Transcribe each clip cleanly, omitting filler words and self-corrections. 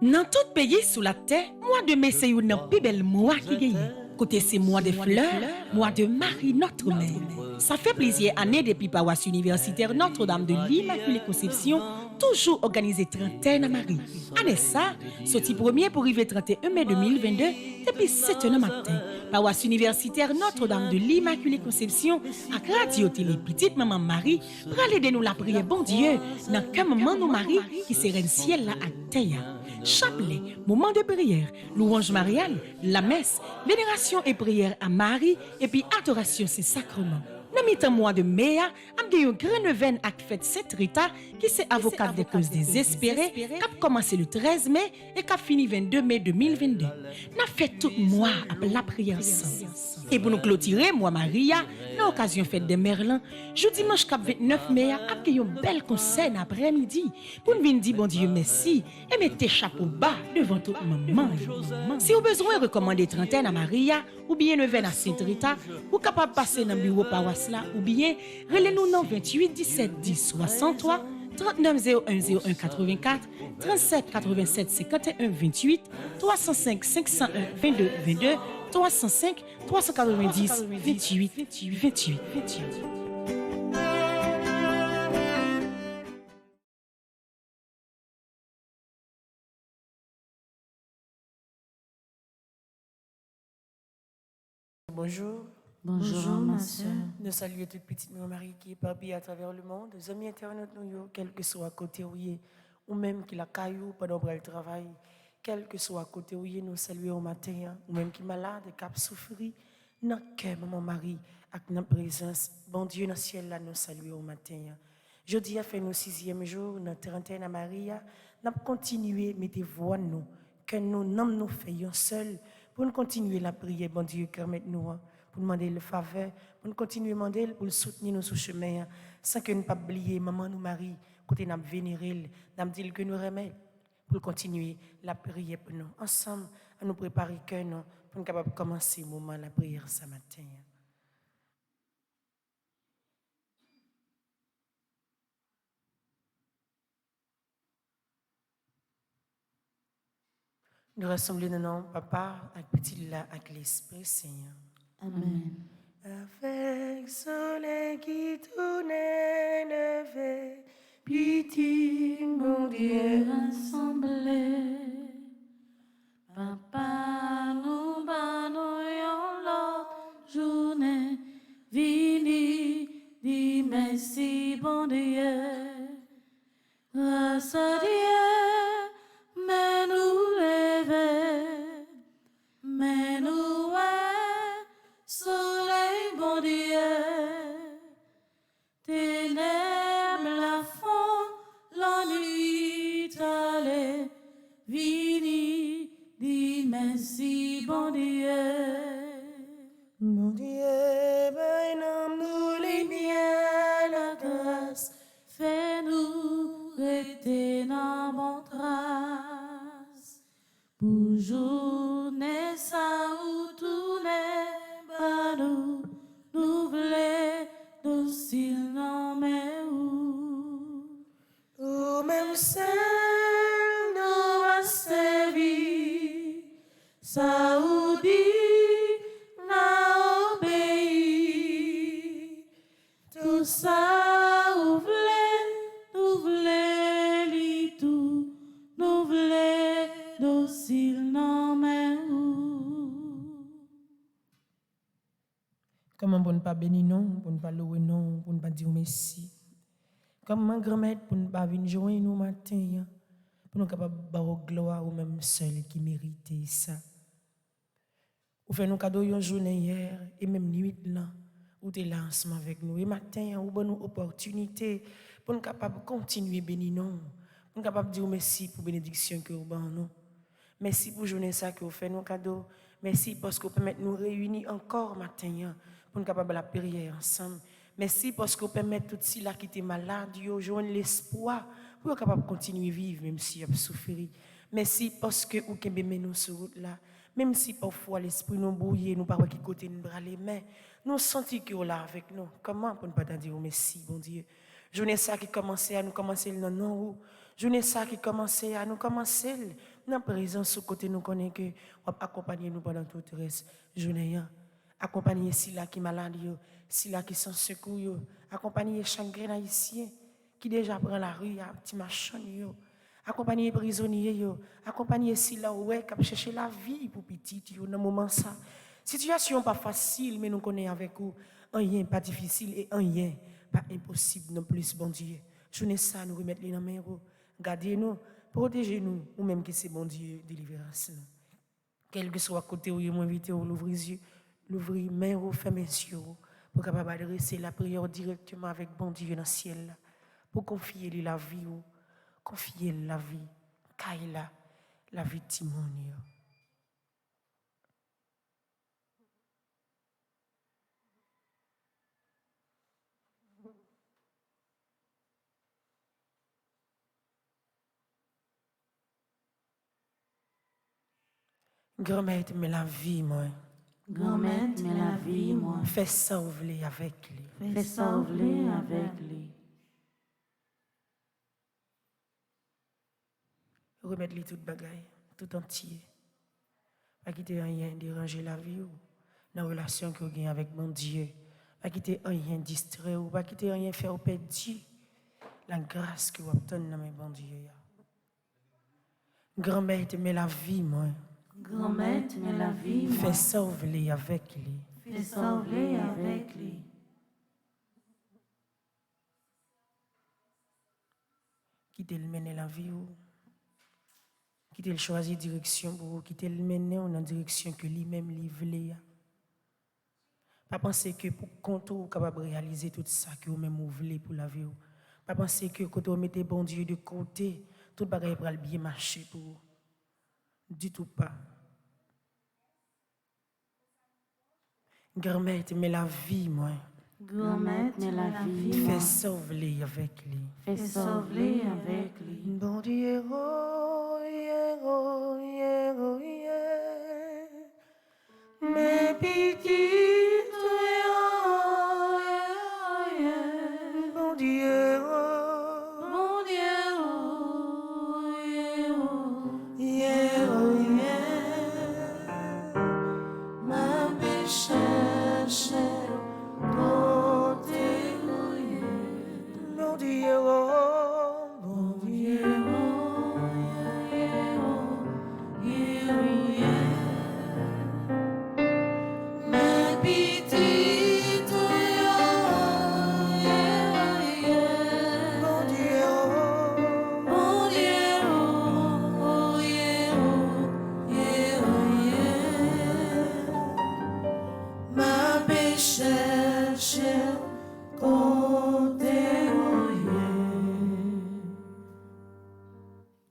Dans tout pays sous la terre, mois de mai c'est une plus belle mois qui gagne. Côté c'est mois de fleurs, mois de Marie Notre-Mère. Ça fait plusieurs années depuis paroisse universitaire Notre-Dame de l'Immaculée Conception, toujours organisé trentaine à Marie. Année ça, sorti premier pour arriver 31 mai 2022, depuis 7 h matin. Paroisse universitaire Notre-Dame de l'Immaculée Conception, à Radio Télé Petite Maman Marie, pour aller de nous la prière bon Dieu, dans quel moment nous Marie qui serait ciel là à terre. Chapelet, moment de prière, louange mariale, la messe, vénération et prière à Marie, et puis adoration ses sacrements. Dans mi-temps mois de mai, am gen yon grand event ak fête Sainte Rita qui c'est avocate des causes désespérées qui a commencé le 13 mai et qui a fini 22 mai 2022. N'a fait tout mois après la prière ensemble. Et pour nous clôturer, moi Maria, dans l'occasion fête de Merlin, jeudi dimanche 29 mai, a gen yon bel concert après-midi pour nous venir dire bon Dieu merci et mettez chapeau bas devant toute maman. Si vous avez besoin de recommander trentaine à Maria ou bien event à Sainte Rita, vous capable passer dans le bureau paroisse là ou bien relez-nous dans 28 17 10 63 39 01 01 84 37 87 51 28 305 501 22 22 305 390 28 28 28. Bonjour. Bonjour, ma soeur. Nous saluons toute petite Marie qui est éparpillée à travers le monde. Les amis internautes, nous, quel que soit à côté où il est, ou même qui la caillou pendant le travail, quel que soit à côté où il est, nous saluons au matin, ou même qui est malade, qui a souffert, dans cœur, maman Marie, avec notre présence, bon Dieu dans le ciel, là, nous saluons au matin. Jeudi a fait nos 6e jour, notre trentaine à Maria, nous avons continué à mettre voix nous, que nous faisons seuls, pour nous continuer la prière, bon Dieu, permette-nous, pour demander le faveur, pour nous continuer à demander, pour soutenir nous sur le chemin, sans que nous ne pas oublier maman nous Marie, côté nous vénérer, nous dire que nous remettre, pour continuer la prière pour nous. Ensemble, à nous préparer que nous, pour nous capables de commencer le moment de la prière ce matin. Nous rassemblons nos noms, Papa, avec petit là, avec l'Esprit Saint. Amen. Avec soleil qui tourne levé, pitié, mon Dieu, Rassemblés, Papa, nous banons l'autre journée, vini, dis merci, bon Dieu, grâce à Dieu, mais nous lever, mais nous soleil, bon Dieu, ténèbres la fond, l'ennui t'allait, vini, dis merci, bon Dieu. mon Dieu, ben nous les miens la grâce, Fais-nous rester dans mon trace, pour journée ça ou tourner, pas nous, nous voulons docile non mais où. ou même seul Nous va servir, ça ou dit, n'a obéi, tout ça ou nous voulons li tout, nous voulons docile non mais où. Comment on ne pas bénir non, pour ne pas louer non, pour ne pas dire merci. Comment grand-mère pour ne pas venir joindre nous matin, pour nous capables de faire gloire ou même seul qui mérite ça. Ou fait nous cadeau une journée hier et même nuit là, où tu es là ensemble avec nous. Et matin, ou bonne opportunité pour nous capables de continuer à bénir nous, pour nous capables de dire merci pour la bénédiction que vous avez nous. Merci pour la journée ça que vous faites nous cadeau. Merci parce que vous permettez de nous réunir encore matin pour nous capables de la prière ensemble. Merci parce que vous permettez tout ceux qui étaient malades, de joindre l'espoir pour être capable de continuer à vivre même si vous avez souffert. Merci parce que vous avez nous sur route là. Même si parfois l'esprit nous brouille, nous parlons qui côté nous bras les mains, nous sentons que vous là avec nous. Comment pour ne pas dire merci, bon Dieu. Journée ça qui commençait à nous commencer le nom. Journée ça qui commençait à nous commencer Dans la présence, sous côté, nous connaissons que vous accompagner nous pendant toute la journée. Accompagner Sila qui est malade, Sila qui sans secours, accompagner chaque grain haïtien qui déjà prend la rue, un petit machin, accompagner les prisonniers, accompagner Sila ouais, qui chercher la vie pour petit, dans le moment ça. Situation pas facile, mais nous connaissons avec vous, rien pas difficile et rien pas impossible non plus, bon Dieu. Journée ça, nous remettons les mains, gardez-nous, protégez-nous, ou même que c'est bon Dieu, délivrance. Quel que soit côté où vous invitez, ou l'ouvrir les yeux, l'ouvrir main ou fermer les yeux, pour capable adresser la prière directement avec bon Dieu dans le ciel, pour confier lui la vie, ou confier la vie, Kaila, la vie de Timonie. Grand-mère, mais la vie, moi. Grand-mère, mais la vie, moi. Fais sauver avec lui. Fais sauver avec lui. Remettre-lui toute bagaille, tout entier. Pas quitter rien déranger la vie ou dans la relation que vous avez avec mon Dieu. Pas quitter rien distrait ou pas quitter rien faire au perdre la grâce que vous obtenez dans mon Dieu. Grand-mère, mais la vie, moi. Grand-mère, mais la vie, moi. Fais sauver avec lui. Fais sauver avec lui. Quitter le mener la vie ou quitter le choisir direction pour quitter le mener dans la direction que lui-même lui voulait. Pas penser que pour compte vous capable de réaliser tout ça que vous même vous voulez pour la vie. Pas penser que quand vous mettez bon Dieu de côté, tout bagaille va bien marcher pour vous. Du tout pas. Grand-mère, mais la vie, moi. Grand-mère, mais la vie, moi. Fais sauver avec lui. Fais sauver avec lui. Bon Dieu, oh, yeah, oh, yeah, oh, yeah. Mes petites, oh, yeah, yeah. Bon Dieu, oh, Mon Dieu, oh, yeah, oh, yeah, oh, yeah. ma cherche côté Bon Dieu, oh, bon Dieu. Bon Dieu,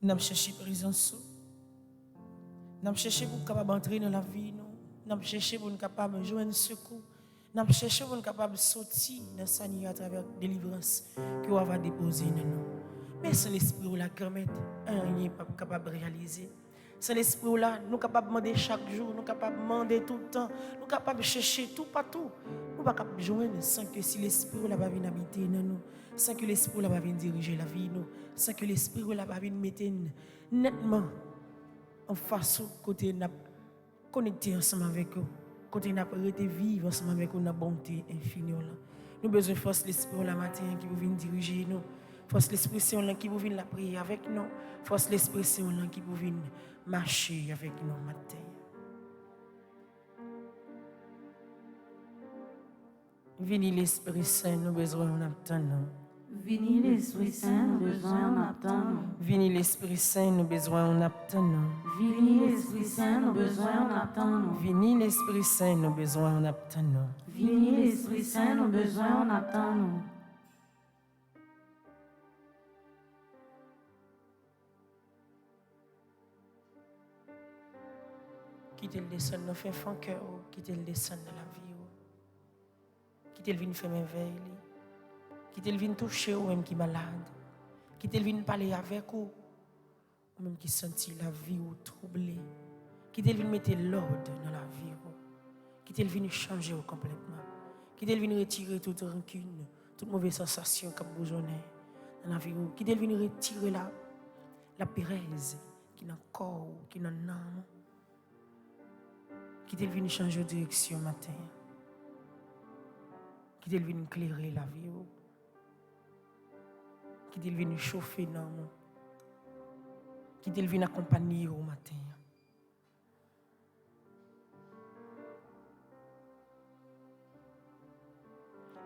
nous avons cherché prison sous. Nous avons cherché pour capable entrer dans la vie. Nous avons cherché pour nous capable de joindre secours. Nous avons cherché pour nous capable de sortir dans sa nuit à travers la délivrance que vous avez déposée dans nous. Mais sans l'esprit où la grand-mère, rien n'est pas capable de réaliser. Sans l'esprit où là, nous sommes capables de demander chaque jour, nous sommes capables de demander tout le temps, nous sommes capables de chercher tout partout. Nous ne sommes pas capables de joindre sans que si l'esprit où là va venir habiter dans nous, sans que l'esprit où là va venir diriger la vie, nous, sans que l'esprit où là va venir mettre nettement en face au côté n'a connecté ensemble avec eux, côté n'a pas été vivre ensemble avec eux, la bonté infinie là. Nous avons besoin de force l'esprit la matin qui vous vient diriger nous, force l'expression là qui vous vient la prier avec nous, force l'expression là qui vous vient marcher avec nous matin. Vini l'Esprit Saint, nous besoin on attend. Vini l'Esprit Saint, nous besoin en attendre. Vini l'Esprit Saint, nous besoin on attend. Vini l'Esprit Saint, nous besoin en attendre. Vini l'Esprit Saint, nous besoin on attend. Vini l'Esprit Saint, nous besoin en attendre. Quittez le descend dans fin fond cœur, quittez le descend dans la vie. Quittez le vin faire merveille. Quittez le vin toucher ou même qui malade. Quittez le vin parler avec ou même qui sentit la vie ou troublée. Quittez le vin mettre l'ordre dans la vie. Quittez le vin changer complètement. Quittez le vin retirer toute rancune, toute mauvaise sensation comme besoin dans la vie. Quittez le vin retirer la pérèse, qui dans le corps, qui dans l'âme, qui t'est venu changer de direction matin, qui t'est venu éclairer la vie, qui t'est venu chauffer l'âme, qui t'est venu accompagner au matin.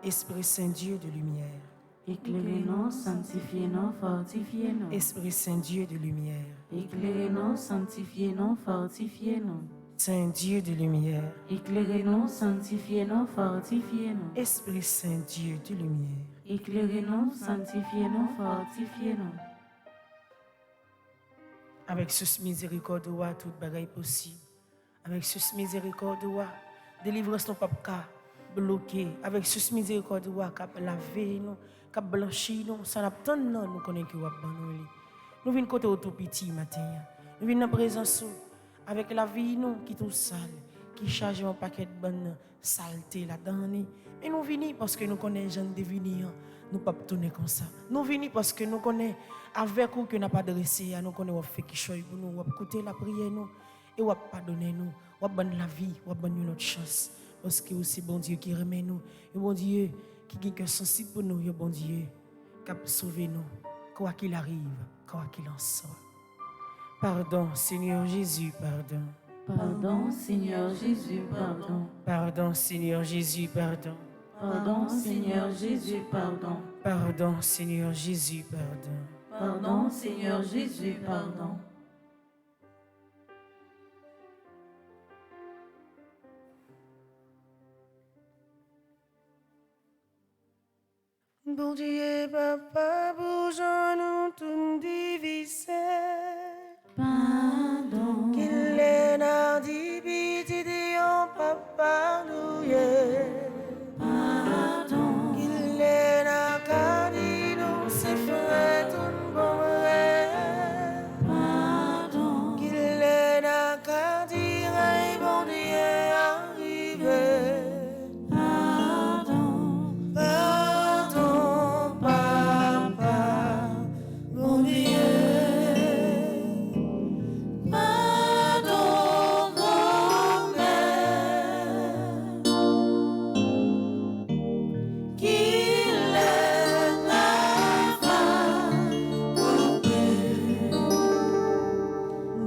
Esprit Saint Dieu de lumière. Éclairez-nous, sanctifiez-nous, fortifiez-nous. Esprit Saint Dieu de lumière. Éclairez-nous, sanctifiez-nous, fortifiez-nous. Saint Dieu de lumière. Éclairez-nous, sanctifiez-nous, fortifiez-nous. Esprit Saint Dieu de lumière. Éclairez-nous, sanctifiez-nous, fortifiez-nous. Avec ce miséricorde, tout bagaille possible. Avec ce miséricorde, délivrance non pas bloqué. Avec ce miséricorde, cap laver nous, cap blanchir nous, ça n'a pas non nous connaît que wap ban nous. Nous venons côté tout petit matin. Nous venons en présence avec la vie nous qui tout sale, qui charge un paquet de bonne saleté là-dedans. Et nous venons parce que nous connaissons gens de venir. Nous ne pouvons pas tourner comme ça. Nous venons parce que nous connaissons avec nous que nous n'avons pas adressé, nous connaissons fait quelque chose pour nous, écouter la prière nous et nous pardonner nous, nous donner la vie, nous donner notre chance. Parce que c'est bon Dieu qui remet nous, et bon Dieu qui est sensible pour nous, et bon Dieu qui a sauvé nous, quoi qu'il arrive, quoi qu'il en soit. Pardon, Seigneur Jésus, pardon. Pardon, Seigneur Jésus, pardon. Pardon, Seigneur Jésus, pardon. Pardon, Seigneur Jésus, pardon. Pardon, Seigneur Jésus, pardon. Pardon, Seigneur Jésus, pardon. Bon Dieu, papa, bougeons nous tout divisé. Pardon. Qu'il est nardi, petit dion, papa, nous Pardon. Qu'il est nardi, nous c'est fait un bon rêve. Pardon. Qu'il est nardi, bon Dieu, arrivé. Pardon. Pardon, papa, mon Dieu. Pardon, grand-mère. Qu'il est navrant, coupé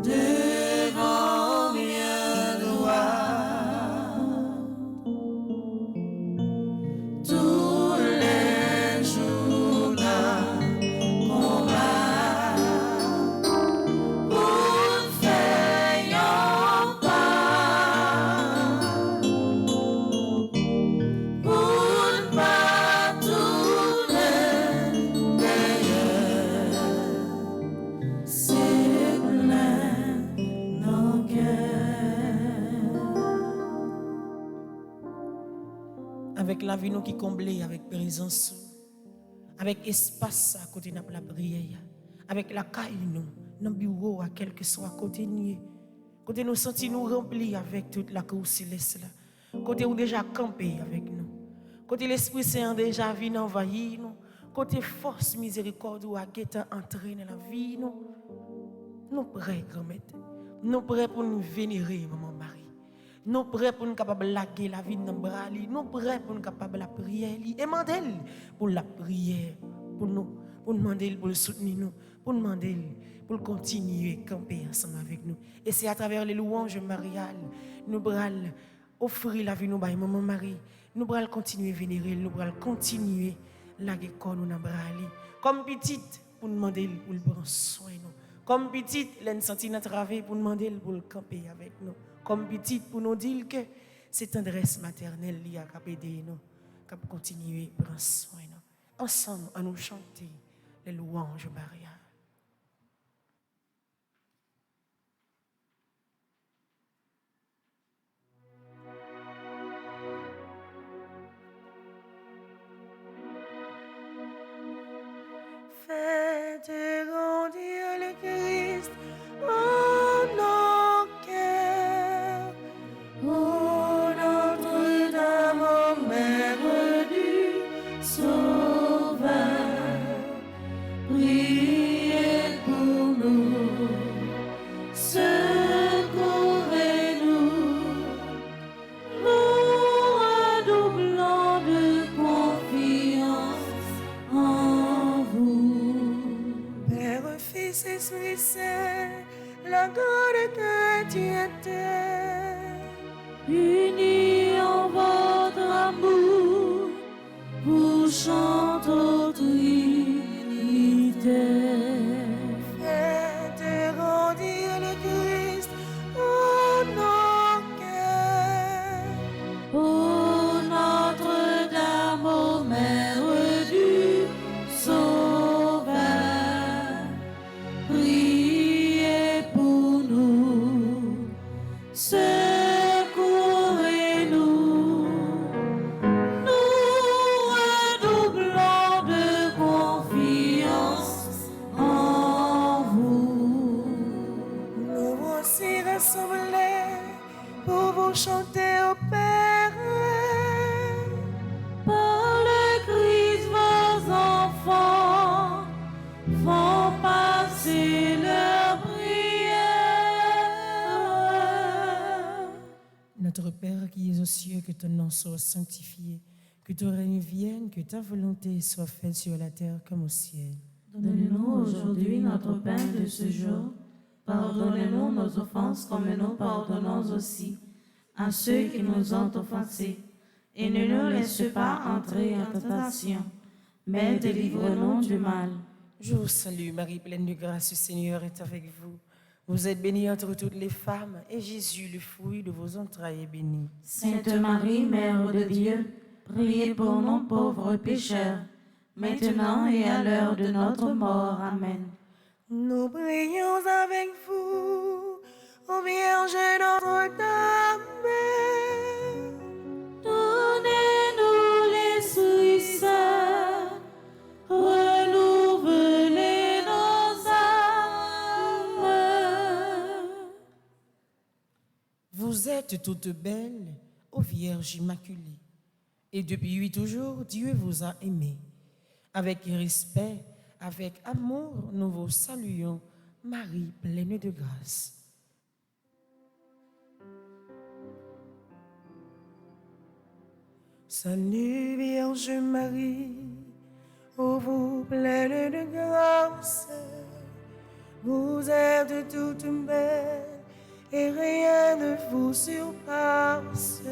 devant bien droit. Tous les jours d'un combat, pour faire un pas, pour ne pas tourner derrière, c'est plein nos cœurs. Avec la vie nous qui comblée, avec présence, avec espace à côté de la prière, avec la caille nous, dans le bureau, à quel que soit côté nous, côté nous sentis nous remplis avec toute la cour céleste là, côté où déjà campé avec nous, côté l'Esprit Saint déjà venu envahir nous, côté force miséricorde ou à guetter entrer dans la vie nous prêts grand-mère, nous prêts pour nous vénérer maman Marie. Nous prêts pour nous capables de laguer la vie dans bras, nous prêts pour nous capables de la prière et demander pour la prière pour nous, pour demander pour le soutenir nous, pour demander pour continuer à camper ensemble avec nous. Et c'est à travers les louanges mariales, nous allons offrir la vie nous by maman Marie, nous allons continuer à vénérer, nous allons continuer à laguer corps nous dans bras comme petite pour demander pour le prendre soin nous. Comme petite, l'en senti notre travail pour demander pour le camper avec nous. Comme petite pour nous dire que c'est tendresse maternelle qui a aider nous, qui a continuer à prendre soin de nous. Ensemble, à nous chanter les louanges mariales. Faites grandir le Christ en nos cœurs, ô Notre-Dame, Mère du Sauveur, priez. unis en votre amour, vous chantez au Trinité. Faites grandir le Christ en nos cœurs. Ô Notre-Dame, ô Mère du Sauveur, priez pour nous, secourez-nous, nous redoublons de confiance en vous. Nous voici rassemblés pour vous chanter au Père. Par le Christ, vos enfants font passer leurs prières. Notre Père qui es aux cieux, que ton nom soit sanctifié, que ton règne vienne, que ta volonté soit faite sur la terre comme au ciel. Donne-nous aujourd'hui notre pain de ce jour. Pardonnez-nous nos offenses comme nous pardonnons aussi à ceux qui nous ont offensés. Et ne nous laisse pas entrer en tentation, mais délivre-nous du mal. Je vous salue, Marie, pleine de grâce, le Seigneur est avec vous. Vous êtes bénie entre toutes les femmes, et Jésus, le fruit de vos entrailles, est béni. Sainte Marie, Mère de Dieu, priez pour nous pauvres pécheurs, maintenant et à l'heure de notre mort. Amen. Nous prions avec vous, ô Vierge Notre-Dame. Donnez-nous l'Esprit Saint, renouvelez nos âmes. Vous êtes toutes belles, ô Vierge Immaculée, et depuis toujours, Dieu vous a aimé. Avec respect, avec amour, nous vous saluons, Marie, pleine de grâce. Salut Vierge Marie, ô vous pleine de grâce, vous êtes toute belle et rien ne vous surpasse.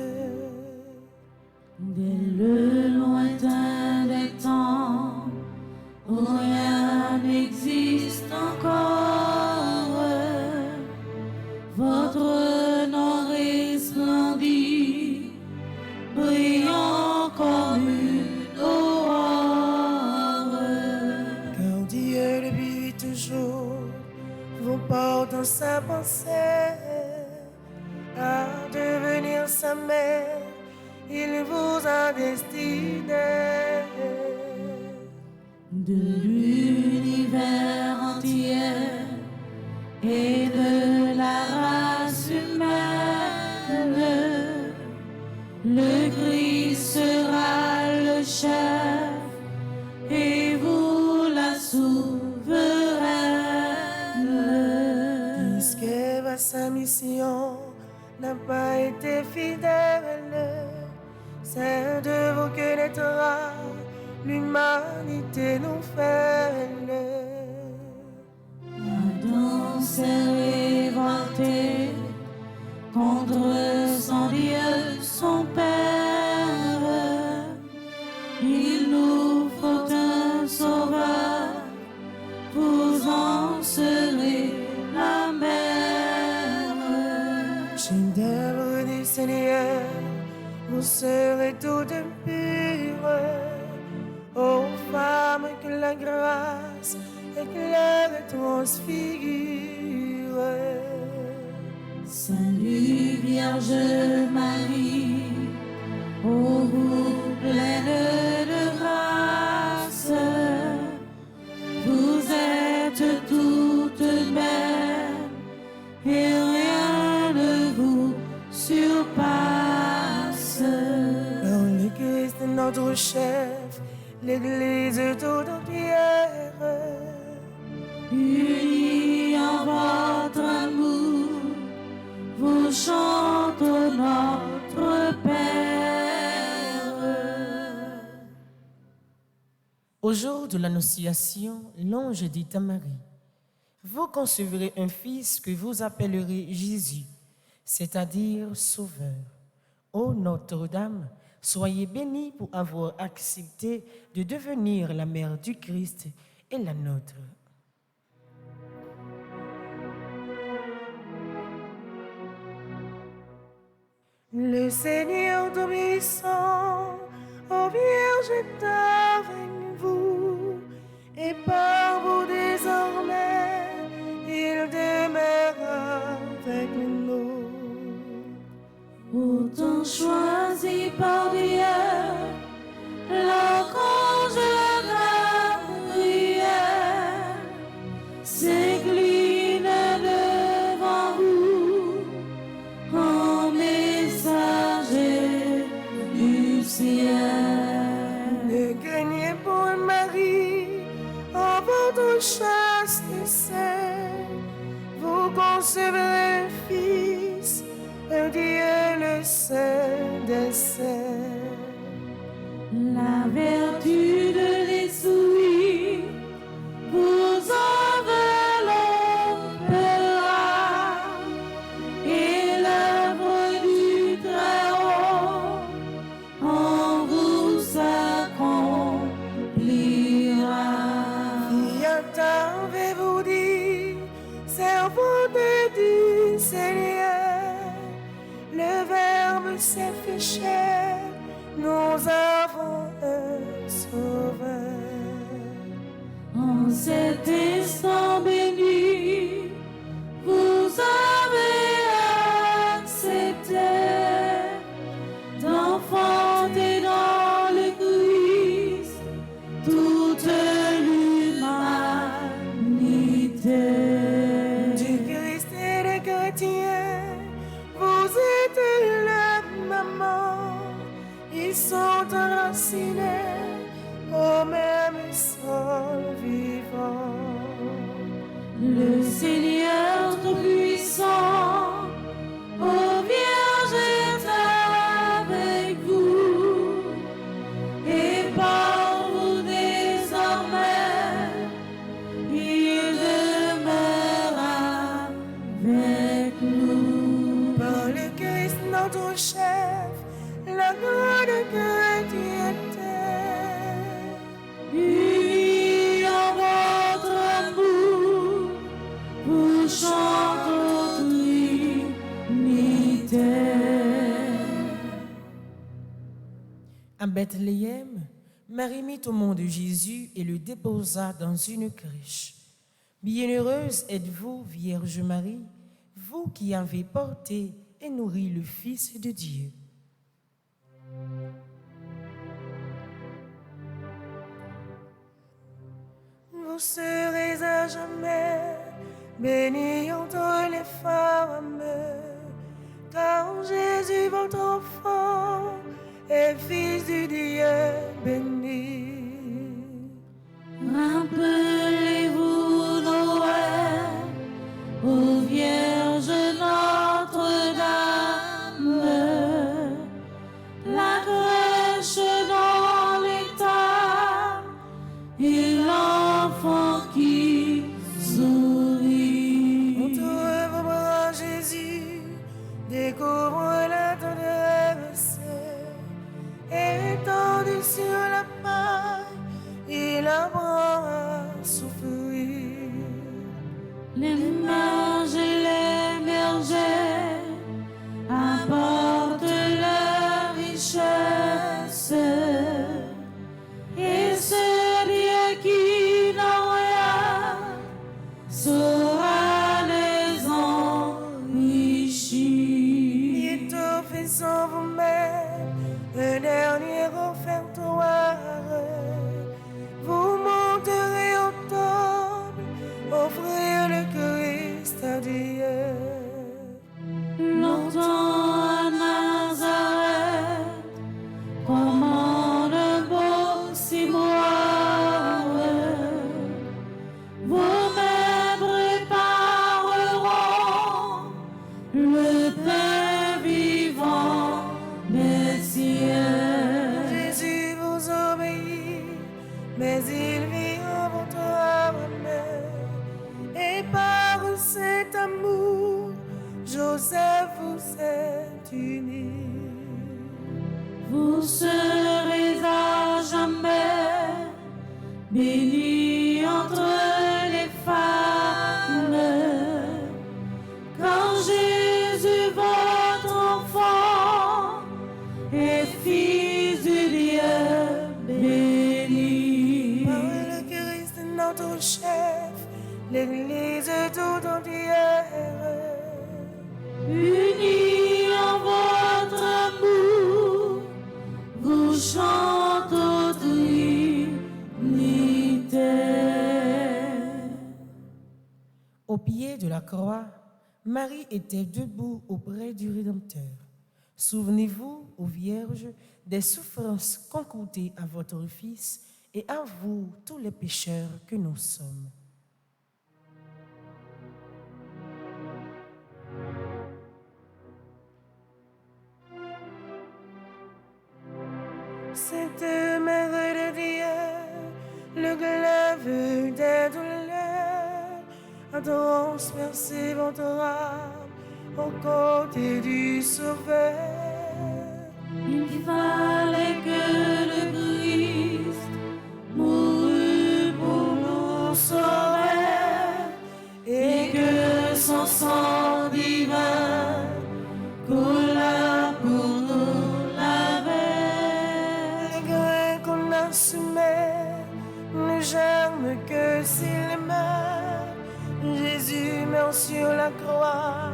Dès le lointain des temps, où rien n'existe encore, votre nom resplendit, brillant comme une aurore. Car Dieu depuis toujours vous porte dans sa pensée à devenir sa mère. Il vous a destiné. De l'univers entier et de la race humaine, le Christ sera le chef et vous la souveraine. Puisque sa mission n'a pas été fidèle, c'est de vous que naîtra l'humanité nouvelle. Adam s'est révolté contre son Dieu, son Père. Il nous faut un sauveur, vous en serez la mère. Chef-d'œuvre du Seigneur, vous serez toutes pures, ô femmes que la grâce éclaire et transfigure. Salut Vierge Marie, ô vous pleine de grâce, vous êtes toute belle et rien ne vous surpasse. Dans le Christ notre chef, l'Église toute entière, Unis en votre amour, vous chantez notre Père. au jour de l'Annonciation, l'ange dit à Marie, vous concevrez un fils que vous appellerez Jésus, c'est-à-dire Sauveur. Ô Notre-Dame, soyez bénie pour avoir accepté de devenir la mère du Christ et la nôtre. Le Seigneur Tout-Puissant, ô Vierge, est avec vous, et par vous désormais, il demeure avec nous. Pourtant choisi par Dieu, l'archange Gabriel s'incline devant vous en messager du ciel. Ne craignez point Marie, en votre chaste sein, vous concevrez un fils, un Dieu le Saint des Saints. La vertu de l'Esprit vous enveloppera et l'œuvre du Très-Haut en vous accomplira. Fiat avez-vous dit, servante du Seigneur, le Verbe s'est fait chair, nous avons un Sauveur. En cet instant béni, vous avez accepté d'enfanter dans le Christ toute l'humanité. Du Christ et des chrétiens, vous êtes la maman, ils sont enracinés au même sol vivant. Le Seigneur Tout-Puissant, ô Vierge, est avec vous, et par vous désormais, il demeure avec nous. Par le Christ notre chef, la grande chrétienté, Unis en votre amour, vous chantons Trinité. à Bethléem, Marie mit au monde Jésus et le déposa dans une crèche. Bienheureuse êtes-vous, Vierge Marie, vous qui avez porté et nourri le Fils de Dieu. Vous serez à jamais bénie entre les femmes, car Jésus, votre enfant, est Fils du Dieu béni. Rappelez-vous Noël, ô Vierge Notre-Dame, la crèche dans l'étable et l'enfant qui sourit. Entre vos bras, Jésus, découvre la tendresse, étendu sur la paille, il apprend à souffrir. Les mages et les bergers apportent leur richesse, et ce Dieu qui n'en rien saura les enrichir. Bientôt faisons vous-même un dernier offertoire. Vous monterez au temple, offrir le Christ à Dieu. Longtemps à Nazareth, commande un beau ciboire. Vos mains prépareront le pain vivant des cieux. Jésus Vous serez à jamais bénie entre les femmes, car Jésus, votre enfant, est fils du Dieu béni. Par le Christ, notre chef, l'Église tout entière, Unis en votre amour, vous chantez au Trinité. Au pied de la croix, Marie était debout auprès du Rédempteur. Souvenez-vous, ô Vierge, des souffrances concoctées à votre Fils et à vous, tous les pécheurs que nous sommes. Sainte Mère de Dieu, le glaive des douleurs, a transpercé votre âme aux côtés du Sauveur. Il fallait que le Christ mourût pour nous sauver et que son sang divin coula pour nous laver. Les grains qu'on assumait ne germent que s'il meurt. Jésus meurt sur la croix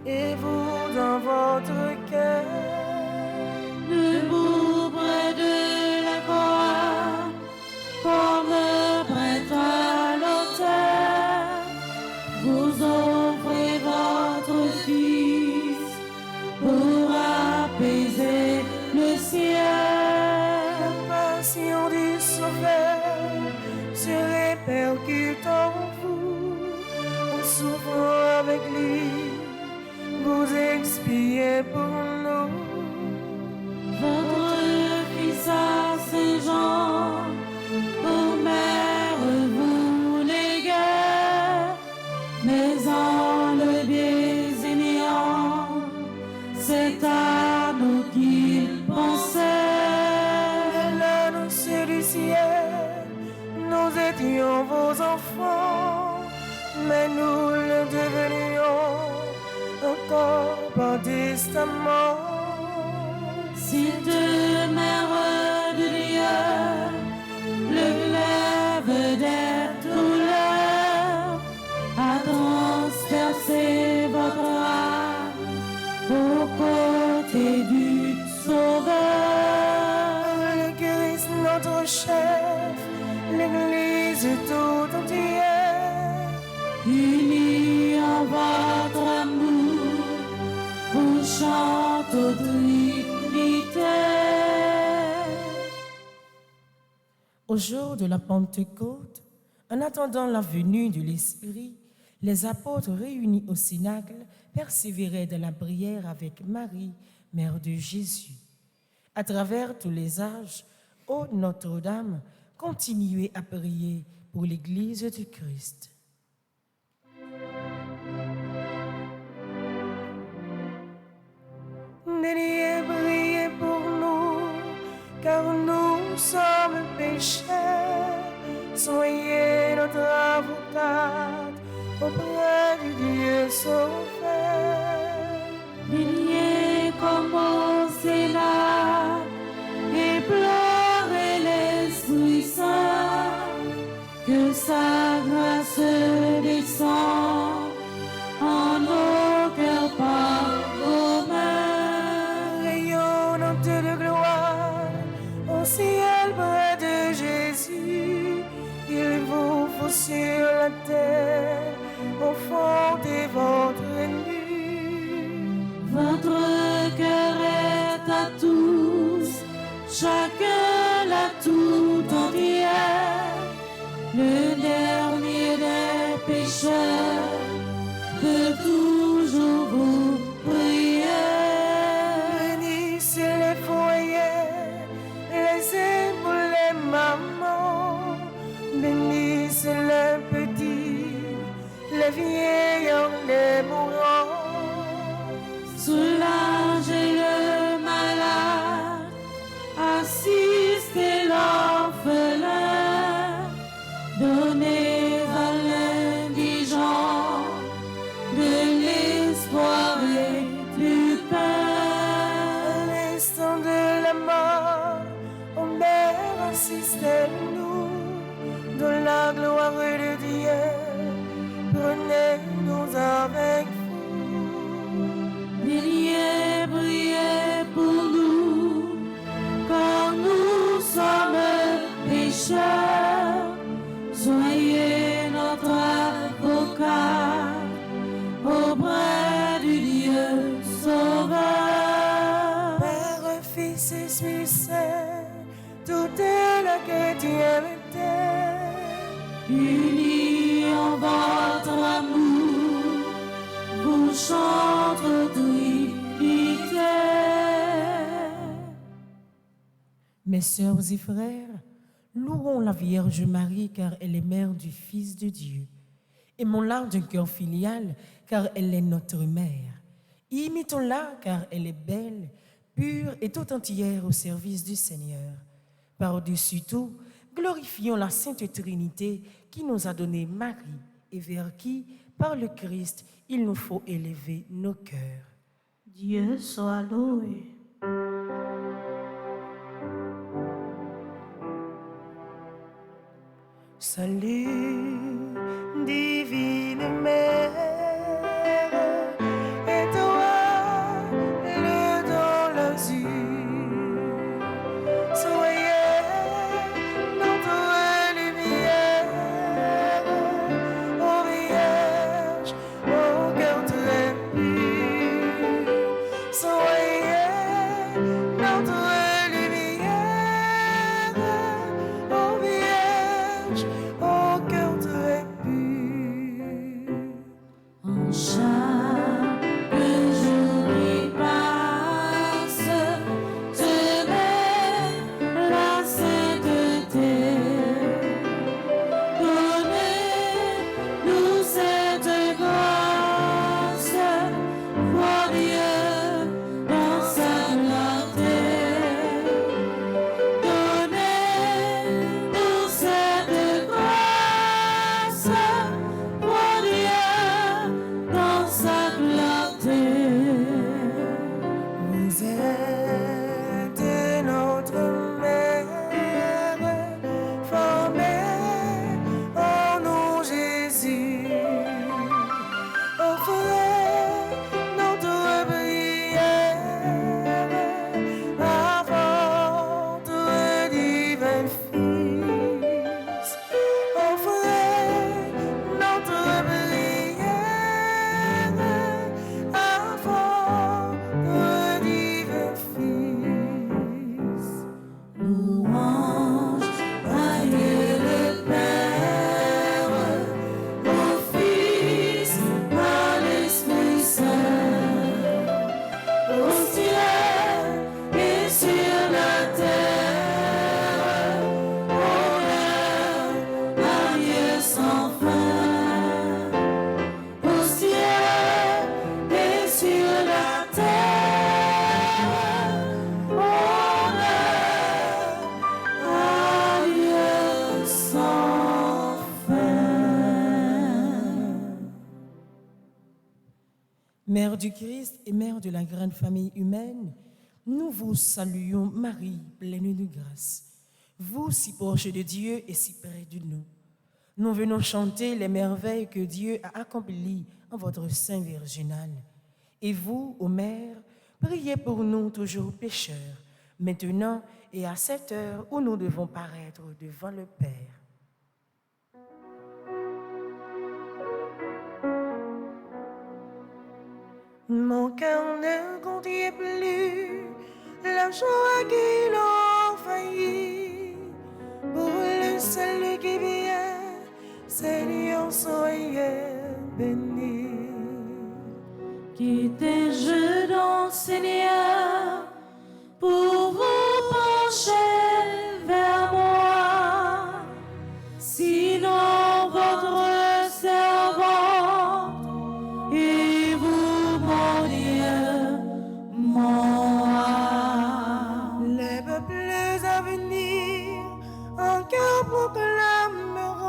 et vous dans votre cœur. Debout près de la croix, comme prêtre à l'autel, vous offrez votre Fils pour apaiser le ciel. La passion du Sauveur se répercute en vous, en souffrant avec lui, vous expiez pour nous. Votre Fils à Saint-Jean, ô Mère, vous léguez, mais en le désignant, c'est à nous qu'il pensait. L'annonce du ciel, nous étions vos enfants, mais nous le devenions encore par testament. Sainte Mère de Dieu, le glaive des douleurs a transpercé votre âme aux côtés du Sauveur. Le Christ, notre chef, l'Église tout entière, Unis en votre amour, vous chantez au Trinité. au jour de la Pentecôte, en attendant la venue de l'Esprit, les apôtres réunis au Cénacle persévéraient dans la prière avec Marie, mère de Jésus. À travers tous les âges, ô Notre-Dame, continuez à prier pour l'Église du Christ. Daignez prier pour nous, car nous sommes pécheurs. Soyez notre avocate auprès du Dieu sauveur. Daignez comme au Cénacle et pleurer l'Esprit Saint, que sa grâce descende en nos cœurs par vos mains. Rayonnante de gloire au ciel près de Jésus, il vous faut sur la terre au fond de votre nuit. Esprit Saint, tout est la chrétienne terre. Unis en votre amour, vous chante Trinité. Mes sœurs et frères, louons la Vierge Marie car elle est mère du Fils de Dieu. Aimons-la d'un cœur filial car elle est notre mère. Imitons-la car elle est belle, pure et tout entière au service du Seigneur. Par-dessus tout, glorifions la Sainte Trinité qui nous a donné Marie et vers qui, par le Christ, il nous faut élever nos cœurs. Dieu soit loué. Salut, divine mère, et toi, le dans l'azur, soyez notre lumière, ô Vierge, au cœur très pur, soyez notre lumière, ô Vierge, au cœur très pur. En chaque jour qui passe, te mets la sainteté. Donnez-nous cette grâce, vois Dieu dans sa clarté. Donnez-nous cette grâce, vois Dieu dans sa clarté. Vous êtes notre mère, formée en nous Jésus. Offrez notre prière à votre divin Fils. Offrez notre prière à votre divin Fils. Louange à Dieu le Père, au Fils, à l'Esprit Saint, au ciel et sur la terre, honneur à Dieu sans fin. Au ciel et sur la terre, honneur à Dieu sans fin. Mère du Christ et mère de la grande famille humaine, nous vous saluons, Marie, pleine de grâce. Vous, si proche de Dieu et si près de nous. Nous venons chanter les merveilles que Dieu a accomplies en votre sein virginal. Et vous, ô Mère, priez pour nous toujours pécheurs, maintenant et à cette heure où nous devons paraître devant le Père. Mon cœur ne contient plus la joie qui l'a envahi. Pour le salut qui vient, Seigneur, soyez béni. Quittez-je donc, Seigneur, pour vous pencher vers moi. Sinon, votre servante et vous, mon Dieu, mon roi. Les peuples à venir, en cœur proclameront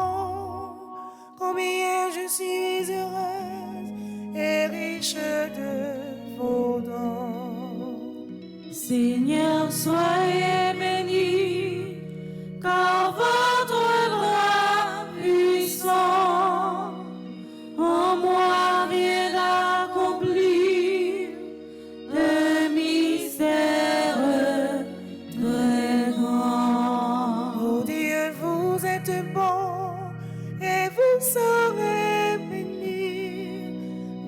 combien je suis heureuse et riche de vos dons. Seigneur, soyez béni, car votre bras puissant en moi vient d'accomplir le mystère très grand. Oh Dieu, vous êtes bon et vous saurez bénir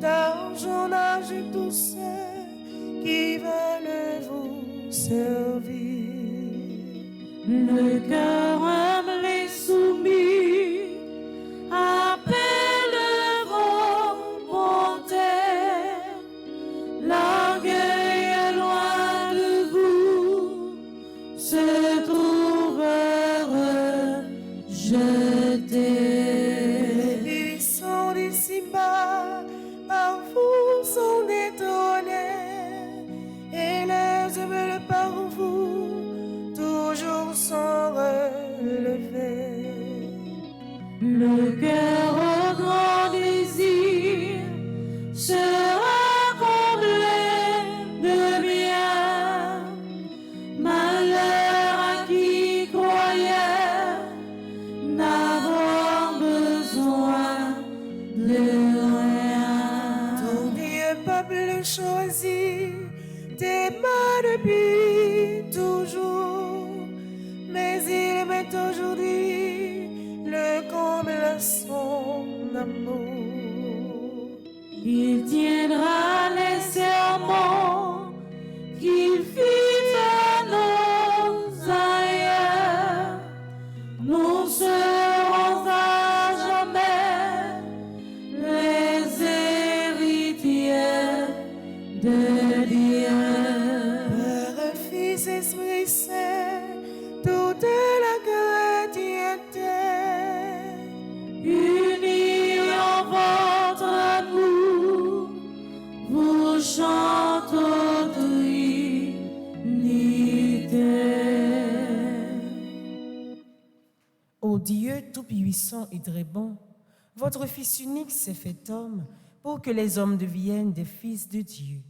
d'argent âge tous ceux qui veulent vous servir. Le cœur humble et soumis appelle vos bontés. L'orgueil est loin de vous, se trouve rejeté. Les buissons d'ici-bas par vous sont détrônés, et les humbles par vous toujours sont relevés. Le cœur au grand désir sera comblé de bien. Malheur à qui croyait n'avoir besoin de rien. Ton Dieu, peuple choisi, t'aima depuis toujours, mais il met aujourd'hui le comble à son amour. Il tiendra les serments qu'il fit à nos aïeux. Nous serons à jamais les héritiers de Dieu. Père, Fils, Esprit Saint, toute la chrétienté, Unis en votre amour, vous chantons d'unité. ô Dieu tout-puissant et très bon, votre Fils unique s'est fait homme pour que les hommes deviennent des fils de Dieu.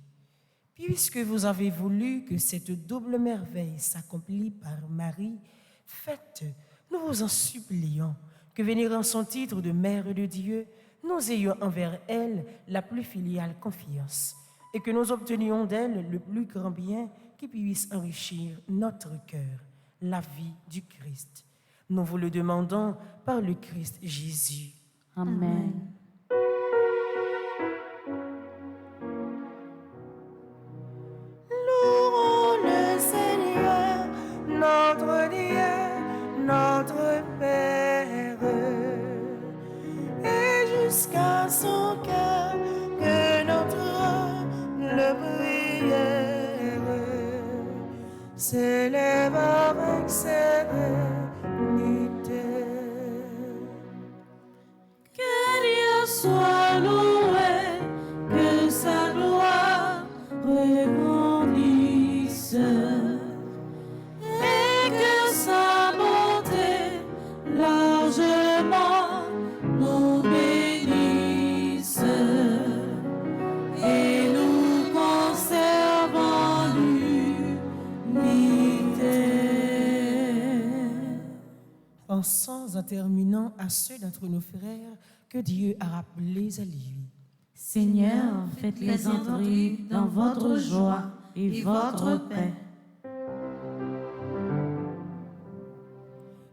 Puisque vous avez voulu que cette double merveille s'accomplisse par Marie, faites, nous vous en supplions, que vénérant son titre de Mère de Dieu, nous ayons envers elle la plus filiale confiance, et que nous obtenions d'elle le plus grand bien qui puisse enrichir notre cœur, la vie du Christ. Nous vous le demandons par le Christ Jésus. Amen. Louons le Seigneur, notre Dieu, notre Père, et jusqu'à son cœur que notre le prière s'élève avec sérénité. Que Dieu soit loué, que sa gloire rebondisse et que sa bonté largement nous bénisse et nous conservons l'unité. Pensons en terminant à ceux d'entre nos frères que Dieu a rappelés à lui. Seigneur, faites-les entrer dans votre joie et votre paix.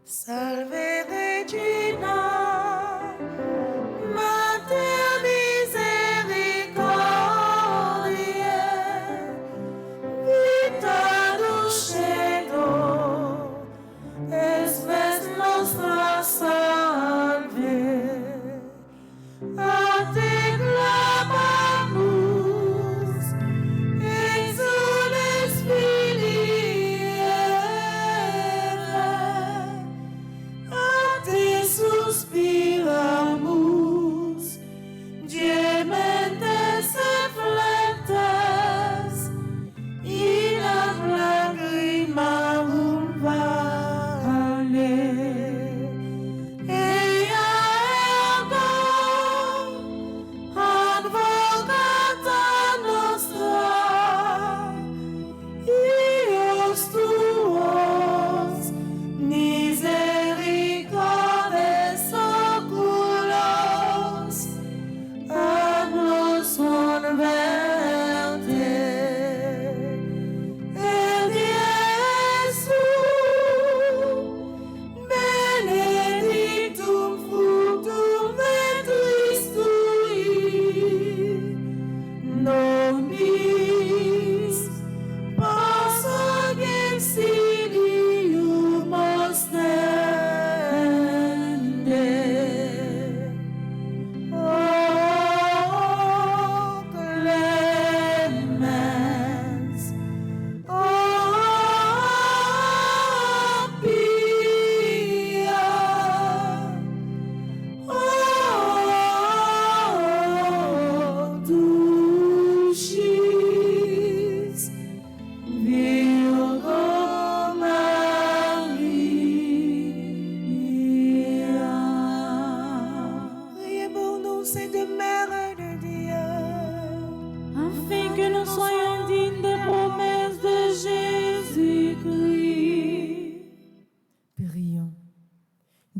Salve Regina, Mater misericordiae, vita dulcedo, espes nostra salve. A te clamamus, exules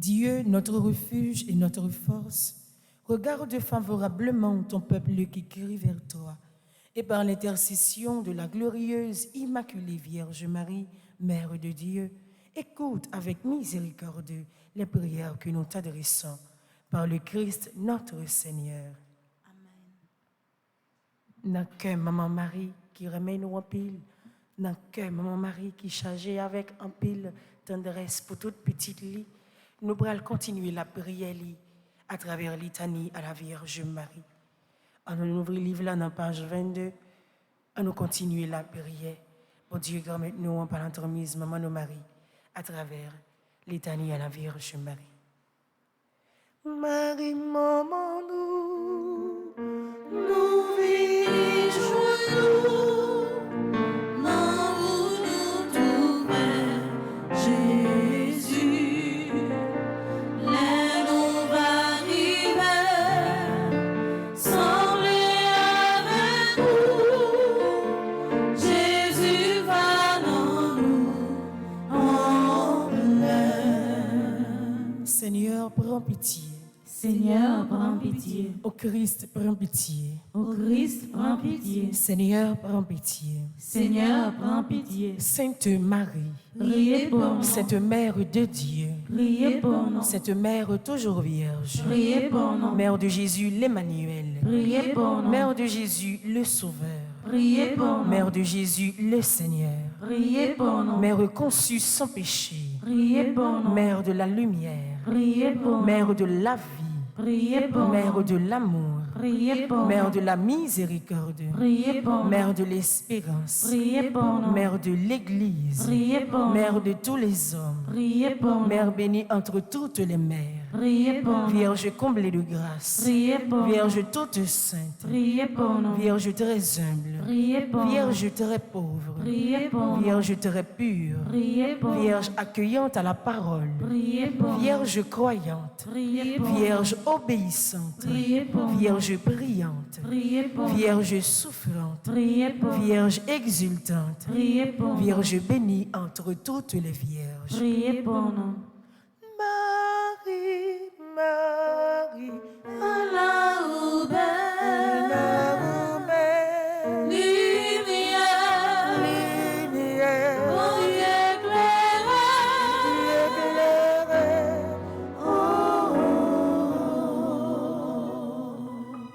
Dieu, notre refuge et notre force, regarde favorablement ton peuple qui crie vers toi, et par l'intercession de la glorieuse Immaculée Vierge Marie, Mère de Dieu, écoute avec miséricorde les prières que nous t'adressons par le Christ notre Seigneur. N'a que Maman Marie qui remet nous en pile, n'a que Maman Marie qui chargée avec en pile tendresse pour toute petite lit, nous pourrons continuer la prière à travers litanie à la Vierge Marie. On nous ouvre le livre là dans page 22, on nous continue la prière. Pour Dieu, permette nous en parlant de Maman nous Marie à travers litanie à la Vierge Marie. Marie, maman, nous Réjouis-nous, là où nous trouvons Jésus. Là nous va arriver, sembler avec nous. Jésus va dans nous emmener. Seigneur, prends pitié. Seigneur, prends pitié. Ô Christ, prends pitié. Ô Christ, prends pitié. Seigneur, prends pitié. Seigneur, prends pitié. Sainte Marie, Priez pour nous. cette mère de Dieu, Priez pour nous. cette mère toujours vierge, Priez pour nous. mère de Jésus l'Emmanuel, Priez pour nous. mère de Jésus le Sauveur, Priez pour nous. mère de Jésus le Seigneur, Priez pour nous. mère conçue sans péché, Priez pour nous. mère de la lumière, Priez pour nous. mère de la vie, Priez pour mère nous. de l'amour, Priez pour mère nous. de la miséricorde, Priez pour nous. mère de l'espérance, Priez pour nous. mère de l'Église, Priez pour nous. mère de tous les hommes, Priez pour nous. mère bénie entre toutes les mères, Priez pour nous. Vierge comblée de grâce, Priez pour nous. Vierge toute sainte, Priez pour nous. Vierge très humble, Priez pour nous. Vierge très pauvre, Priez pour nous. Vierge très pure, Priez pour nous. Vierge accueillante à la parole, Priez pour nous. Vierge croyante, Priez pour nous. Vierge obéissante, Priez pour nous. Vierge brillante, Priez pour nous. Vierge souffrante, Priez pour nous. Vierge exultante, Priez pour nous. Vierge bénie entre toutes les vierges. Priez pour nous. Marie, Marie, Allah ou belle Marie, lumière, lumière, pour y éclairer.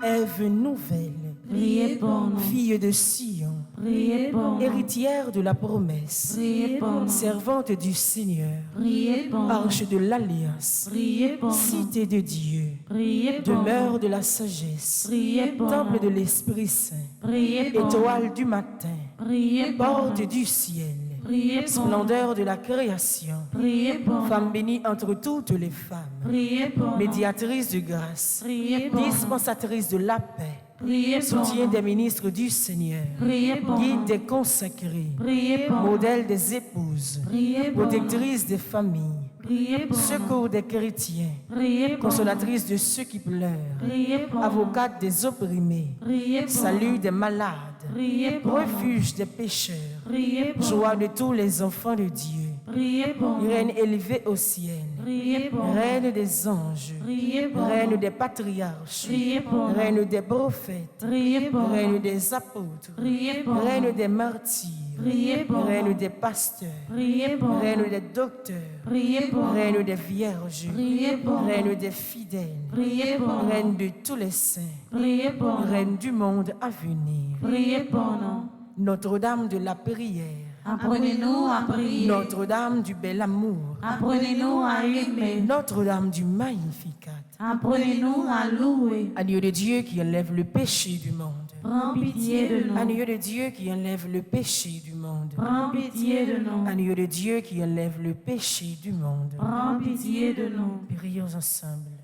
Ève nouvelle, Priez pour nous. fille de Sion, Priez pour nous. héritière de la promesse, Priez pour nous. servante du Seigneur, Priez pour nous. arche de l'alliance, Priez pour nous. cité de Dieu, Priez pour nous. demeure de la sagesse, Priez pour temple de nous. l'Esprit Saint, Priez pour nous. étoile du matin, Priez pour porte nous. du ciel, Priez pour nous. splendeur de la création, Priez pour nous. femme bénie entre toutes les femmes, Priez pour nous. médiatrice de grâce, Priez pour nous. dispensatrice de la paix, Priez pour soutien nous. des ministres du Seigneur, Priez pour guide nous. des consacrés, Priez pour nous. modèle des épouses, Priez pour nous. protectrice des familles, Priez pour nous. secours des chrétiens, Priez pour nous. consolatrice de ceux qui pleurent, Priez pour nous. avocate des opprimés, Priez pour salut nous. des malades, Priez pour nous. refuge des pécheurs, Priez pour joie nous. de tous les enfants de Dieu, Priez pour nous. reine élevée au ciel, Priez pour nous. reine des anges, Priez pour reine nous. des patriarches, Priez pour nous. reine des prophètes, Priez pour reine nous. des apôtres, Priez pour reine nous. des martyrs, Priez pour reine nous. des pasteurs, Priez pour reine nous. des docteurs, Priez pour nous. reine des vierges, Priez pour nous. reine des fidèles, Priez pour nous. reine de tous les saints, Priez pour nous. reine du monde à venir, Priez pour nous. Notre-Dame de la prière, Apprenez-nous à prier. Notre-Dame du bel amour, Apprenez-nous à aimer. Notre-Dame du Magnificat, Apprenez-nous à louer. agneau de Dieu qui enlève le péché du monde, Prends pitié de nous. agneau de Dieu qui enlève le péché du monde, Prends pitié de nous. agneau de Dieu qui enlève le péché du monde. Prends pitié de nous. Prions ensemble.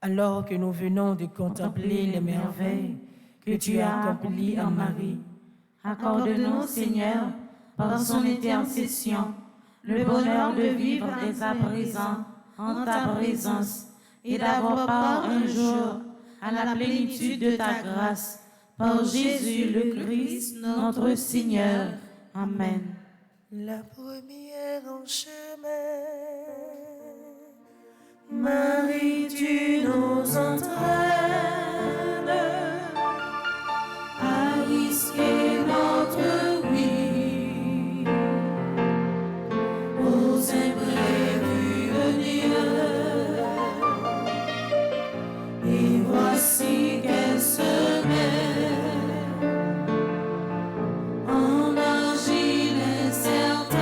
Alors que nous venons de contempler les merveilles que tu as accomplies en Marie, Accorde-nous, Seigneur, par son intercession, le bonheur de vivre dès à présent en ta présence et d'avoir part un jour à la plénitude de ta grâce. Par Jésus le Christ, notre Seigneur. Amen. la première en chemin, Marie, tu nous entraînes à risquer notre vie aux imprévus de Dieu. Et voici qu'elle se met en argile incertaine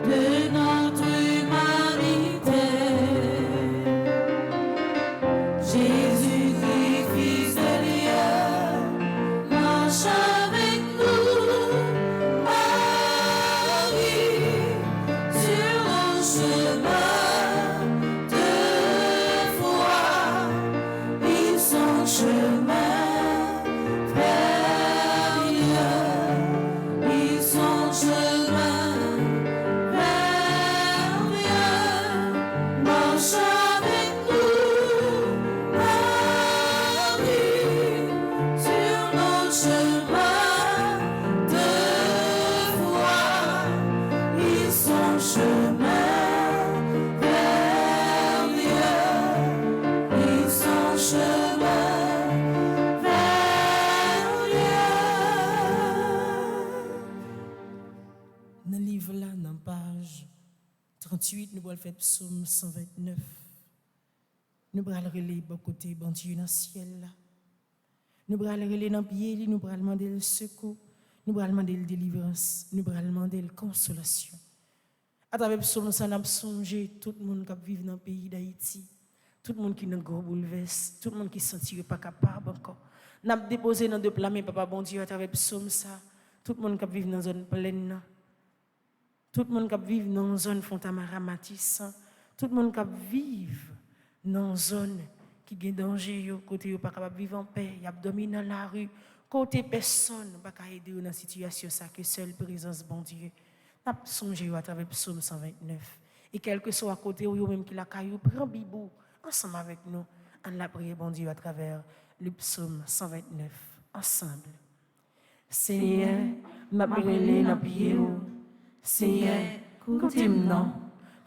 de notre humanité. Jésus-Christ, Fils de Dieu, marche avec nous, Marie, sur un chemin de foi, et son chemin vers Dieu, et son chemin vers Dieu, marche avec nous, Marie, sur notre chemin de foi, et son chemin vers Dieu, et son chemin vers Dieu. Dans le livre là, dans la page 38, nous allons faire psaume 129. Nous allons relayer bon côté, bon Dieu dans le ciel là. Nous allons relayer dans le pied, nous allons demander le secours, nous allons demander la délivrance, nous allons demander la consolation. À travers psaume, ça n'a pas songé tout le monde qui vit dans le pays d'Haïti, tout le monde qui est dans le gros bouleverse, tout le monde qui ne se sent pas capable encore. Nous avons déposé dans deux plats, mais papa bon Dieu, à travers psaume, ça, tout le monde qui vit dans une zone pleine. Tout le monde qui vit dans une zone Fontamara Matisse, tout le monde qui vit dans une zone qui a danger, côté pas capable vivre en paix, il y a dormi dans la rue, côté personne pas capable aider dans une situation ça que seule présence bon Dieu. N'a songé à travers psaume 129 et quel que soit à côté ou même qui la caillou prend bibou ensemble avec nous on la prier bon Dieu à travers le psaume 129 ensemble. Seigneur, m'a brûlé dans pied Seigneur, écoutez-moi,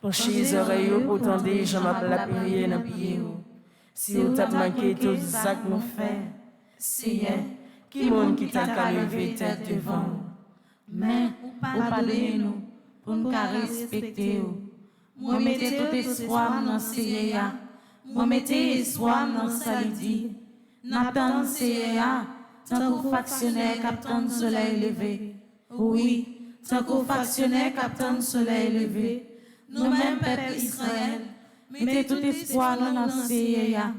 penchez les oreilles pour tendre, je m'appelle la prière dans pied. Si vous avez manqué tout ça que nous faisons, Seigneur, qui monde qui t'a qu'à lever tête devant nous. Mais, pour pardonner-nous, pour nous respecter. Moi, mettez tout espoir dans Seigneur. Moi, mettez espoir dans Salidi. N'attendons Seigneur, tant que factionnaire captant soleil levé. Oui. Tant qu'au factionnaire captant soleil levé, nous-mêmes, peuple Israël, mettez tout espoir dans Seigneur,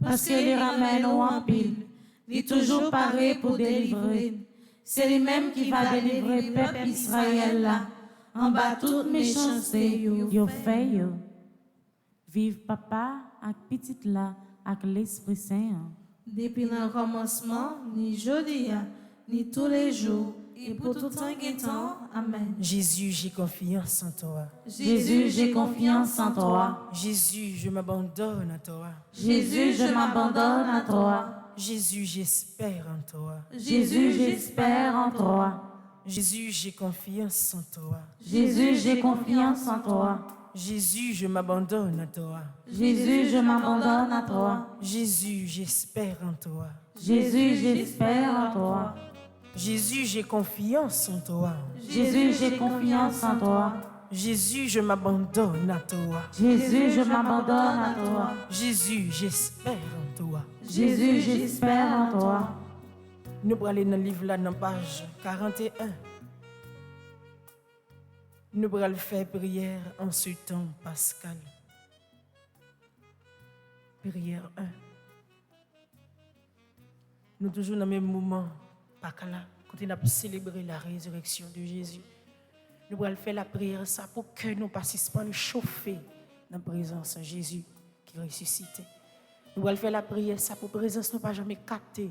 parce que les ramène en pile, il est toujours paré pour délivrer. C'est lui-même qui va délivrer peuple Israël là, en bas toute méchanceté. Yo fait yo. Vive papa avec petite là, avec l'Esprit Saint. Depuis le commencement, ni jeudi, ni tous les jours, et pour tout temps et temps. Amen. Jésus, j'ai confiance en toi. Jésus, j'ai confiance en toi. Jésus, je m'abandonne à toi. Jésus, je m'abandonne à toi. Jésus, j'espère en toi. Jésus, j'espère en toi. Jésus, j'ai confiance en toi. Jésus, j'ai confiance en toi. Jésus, je m'abandonne à toi. Jésus, je m'abandonne à toi. Jésus, j'espère en toi. Jésus, j'espère en toi. Jésus, j'ai confiance en toi. Jésus, j'ai confiance en toi. Jésus, je m'abandonne à toi. Jésus, je m'abandonne à toi. Jésus, j'espère en toi. Jésus, j'espère en toi. Nous allons aller dans le livre là, dans la page 41. Nous allons faire prière en ce temps pascal. Prière 1. Nous toujours dans le même moment, pas là, quand on a célébré la résurrection de Jésus. Nous allons faire la prière ça pour que nous participons, nous chauffer dans la présence de Jésus qui ressuscité. Nous allons faire la prière ça pour présence nous pas jamais capter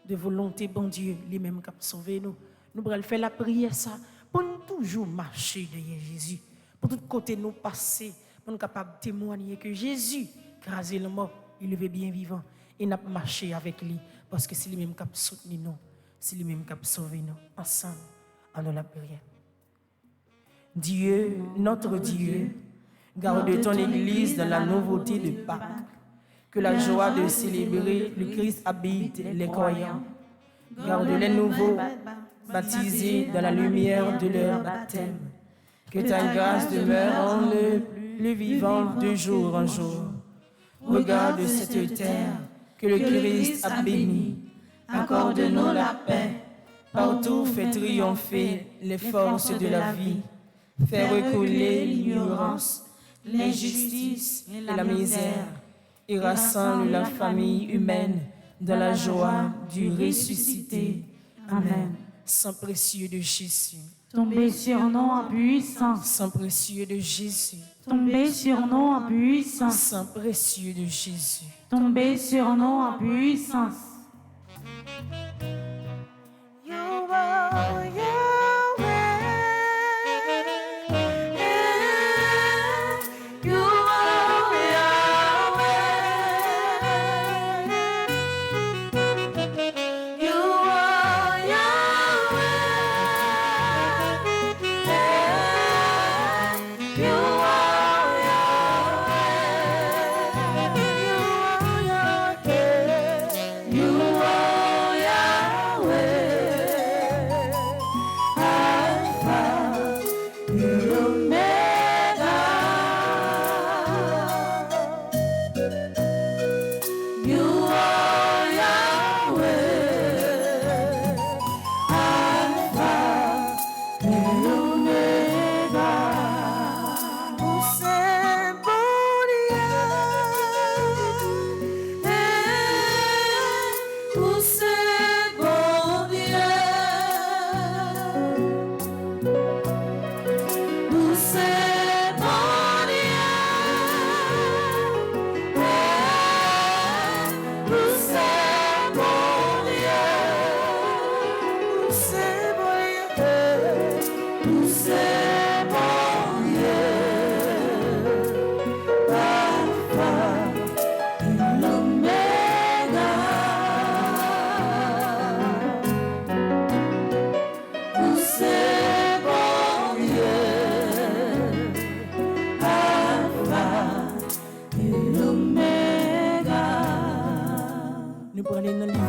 de volonté bon Dieu lui-même qui a sauvé nous. Nous allons faire la prière ça pour nous toujours marcher derrière Jésus, pour tout côté nous passer, pour nous capables de témoigner que Jésus crasé le mort, il est bien vivant et n'a pas marché avec lui parce que c'est lui-même qui a soutenu nous, c'est lui-même qui a sauvé nous ensemble en la prière. Dieu, notre Dieu, Garde ton Église dans la nouveauté de Pâques. Que la joie de célébrer le Christ habite les croyants. Garde les nouveaux baptisés dans la lumière de leur baptême. Que ta grâce demeure en le plus vivant de jour en jour. Regarde cette terre que le Christ a bénie. Accorde-nous la paix. Partout fait triompher les forces de la vie. Fais reculer l'ignorance, l'injustice et la misère. Et rassemble la famille humaine dans la joie du ressuscité. Amen. Sang précieux de Jésus. Tombez sur nous en puissance. Sang précieux de Jésus. Tombez sur nous en puissance. Sang précieux de Jésus. Tombez sur nous en puissance.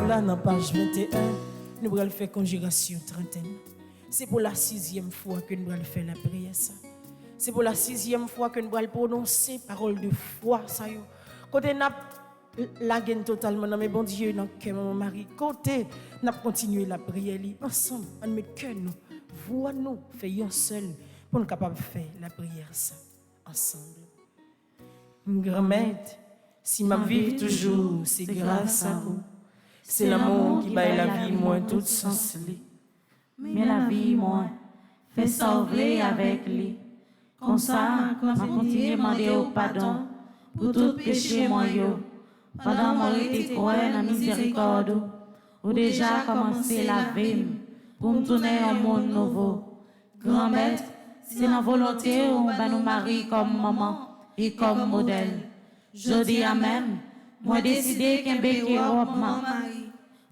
Dans la page 21, nous allons faire conjuration trentaine. C'est pour la 6e fois que nous allons faire la prière. C'est pour la 6e fois que nous allons prononcer parole de foi. Côté n'a la gaine totalement dans mes bon Dieu, dans que mon mari. Côté n'a continué la prière ensemble. On met cœur nous, voix nous, faisons seul pour nous capables de faire la prière ça ensemble. Grand-mère, si ma vie toujours, c'est grâce à vous. C'est l'amour qui baille la vie, moins tout sens. Mais la vie, moi, fait sauver avec lui. Comme ça, m'a continué à demander au pardon pour tout péché, moi, yo. Pendant mon été, quoi, la miséricorde, ou déjà commencé la vie pour me tourner au monde nouveau. Grand-mère, c'est la volonté où on nous marier comme maman et comme modèle. Je dis à même, moi décidé qu'un béquet robe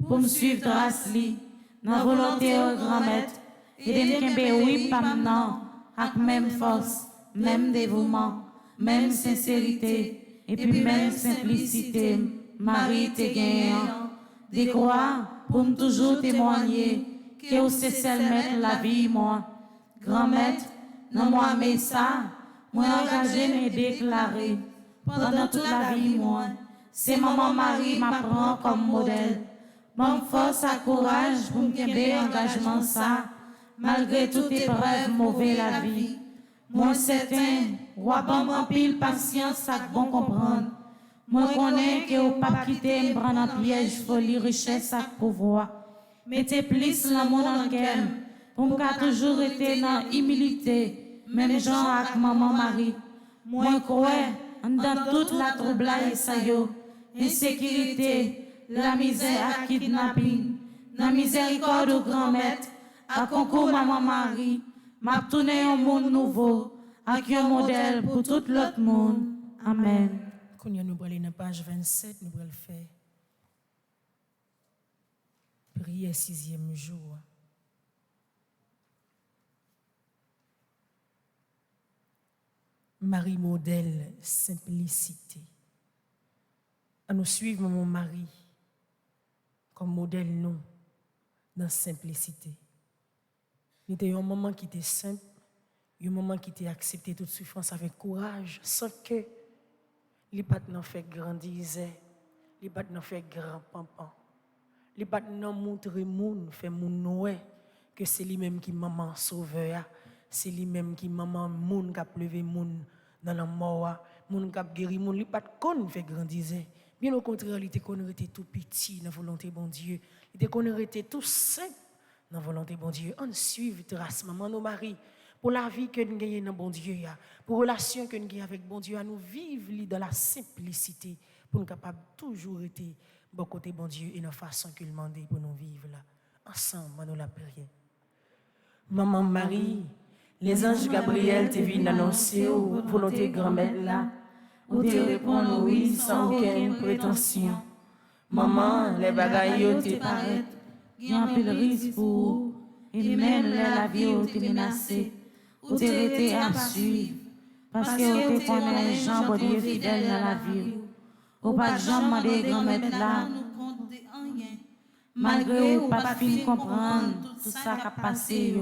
pour me suivre grâce li, dans la volonté au grand-maître, et de me oui pas maintenant, avec même force, même dévouement, même sincérité, et puis même simplicité, Marie te gagnant, de croire pour me toujours témoigner, que c'est celle mettre la vie, moi, grand-maître, dans moi, mais ça, moi engagé me déclarer, pendant toute la vie, moi, c'est maman Marie m'apprend comme modèle. Mon force à courage pour me garder engagement ça, malgré toute épreuve mauvaise la vie. Moi certain, roi bon en pile patience ça bon comprendre. Moi connais que au pas quitter me prendre en piège folie richesse à pouvoir. Mettez plus l'amour dans le cœur pour me toujours été dans humilité, même genre avec maman Marie. Moi crois dans toute la troublade et ça yo, insécurité, la misère à kidnapping, la miséricorde au grand-maître, à concours maman Marie, m'a tourné un monde nouveau, avec un modèle pour tout l'autre monde. Amen. Quand nous allons aller dans la page 27, nous allons faire prière 6e jour. Marie modèle, simplicité. À nous suivre mon mari comme modèle nous dans simplicité. Il était un moment qui était simple, un moment qui était accepté toute souffrance avec courage, sans que les pattes n'en fait grandir, les pattes n'en fait grand pampan, les pattes n'en montre moun, fait moun noué que c'est lui-même qui maman sauveur, c'est lui-même qui maman moun qui a levé moun dans la mort, moun qui a guéri moun, les pattes qu'on fait grandir. Bien au contraire, il était qu'on était tout petit dans la volonté bon Dieu, il était qu'on était tout simple dans la volonté bon Dieu. On suit trace maman nos maris pour la vie que nous gagnons dans bon Dieu, pour la relation que nous gagnons avec bon Dieu, à nous vivre dans la simplicité, pour nous capables toujours être bon côté bon Dieu et dans la façon qu'il demande pour nous vivre là. Ensemble, nous la prière. Maman Marie, les anges Gabriel te viennent annoncer aux volonté grand-mère là, ou te répondent oui sans aucune prétention. Maman, les bagailles te paraissent, il y a un peu de risque pour et même la vie où tu es menacée, où tu es à suivre, parce que tu connais les gens pour Dieu fidèles dans la vie. Ou pas de gens demander grand-mère là, malgré ou pas fin comprendre tout ça qui a passé.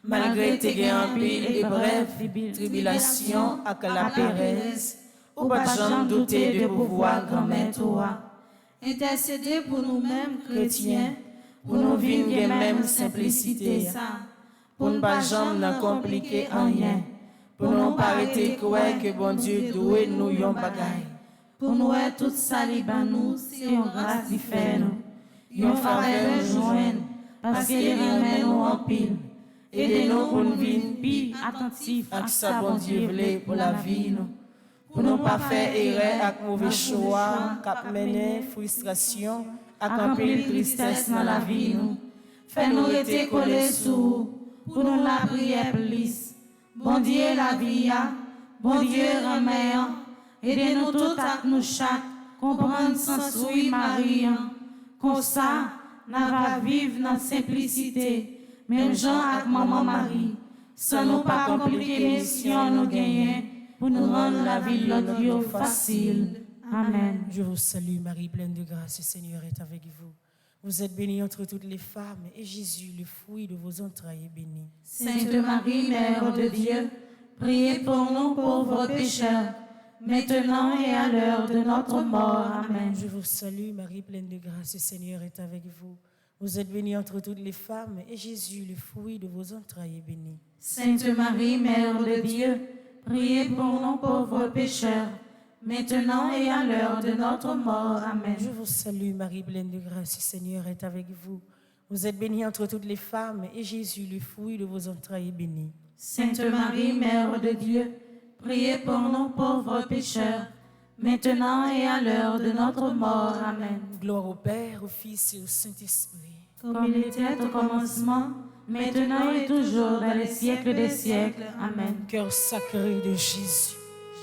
Malgré tes gains et brèves tribulations à la pérèse, ou pas de gens douter de pouvoir grand-mère toi. Intercédez pour nous-mêmes, chrétiens, pour nous vivre de même simplicité, pour ne pas jamais compliquer rien, pour nous pas arrêter croire que bon Dieu doit nous yon bagaille. Pour nous être tout saliba nous, c'est une grâce qui fait nous, une faveur joindre, parce qu'il remet nous en pile. Aidez-nous pour nous vivre plus attentifs à ça bon Dieu voulait pour la vie nous. Pour ne pas faire erreur avec mauvais choix, cap mener frustration, accomplir tristesse dans la vie nous. Fais-nous rester collés sous, pour nous la prière plus. Bon Dieu la vie, bon Dieu remet, aidez-nous tout à nous chaque, comprendre sans oui Marie. Comme ça, nous va vivre dans simplicité, même Jean avec maman Marie, sans nous pas compliquer mission nous gagner, pour nous rendre la vie l'autre facile. Amen. Je vous salue Marie, pleine de grâce, le Seigneur est avec vous. Vous êtes bénie entre toutes les femmes, et Jésus, le fruit de vos entrailles, est béni. Sainte Marie, Mère de Dieu, priez pour nous pauvres pécheurs, maintenant et à l'heure de notre mort. Amen. Je vous salue Marie, pleine de grâce, le Seigneur est avec vous. Vous êtes bénie entre toutes les femmes, et Jésus, le fruit de vos entrailles, est béni. Sainte Marie, Mère de Dieu, priez pour nous pauvres pécheurs, maintenant et à l'heure de notre mort. Amen. Je vous salue Marie, pleine de grâce, le Seigneur est avec vous. Vous êtes bénie entre toutes les femmes, et Jésus, le fruit de vos entrailles, est béni. Sainte Marie, Mère de Dieu, priez pour nous pauvres pécheurs, maintenant et à l'heure de notre mort. Amen. Gloire au Père, au Fils et au Saint-Esprit. Comme il était au commencement, maintenant et toujours, dans les siècles des siècles. Amen. Cœur sacré de Jésus,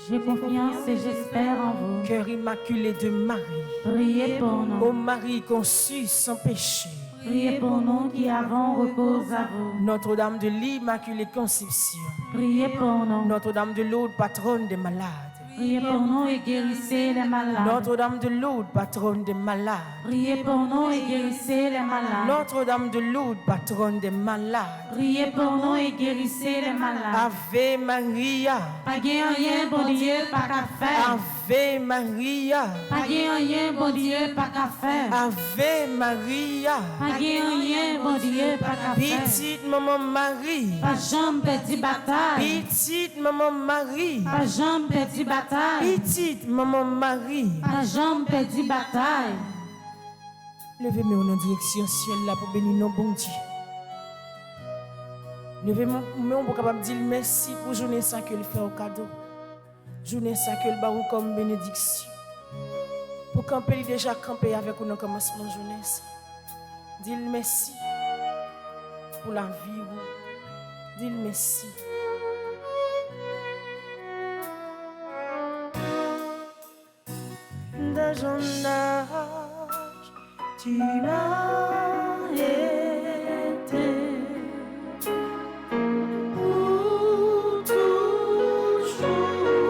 j'ai confiance et j'espère en vous. cœur immaculé de Marie, Priez pour nous. ô Marie conçue sans péché, Priez pour nous qui avons recours à vous. Notre-Dame de l'Immaculée Conception, Priez pour nous. Notre-Dame de Lourdes, patronne des malades, Priez pour nous et guérissez les malades. Notre-Dame de Lourdes, patronne des malades, Priez pour nous et guérissez les malades. Notre-Dame de Lourdes, patronne des malades, Priez pour nous et guérissez les malades. Ave Maria, Pas rien, bon Dieu, pas qu'à faire. Ave Maria, Pas rien, bon Dieu, pas qu'à faire. Ave Maria, Pas rien, bon Dieu, pas qu'à faire. petite maman Marie, Pas jambe petit bataille. petite maman Marie, Pas jambe petit bataille. petite maman Marie. Pas jambe petit bataille. Levez-moi en direction ciel là pour bénir nos bon Dieu. Levez-moi pour capable dire merci pour journée ça que le fait au cadeau. Journée ça que le barou comme bénédiction. Pour camper déjà camper avec nous dans commencement journée ça. Dis merci pour la vie. Dis merci. Dans ton âge, tu m'as été pour toujours.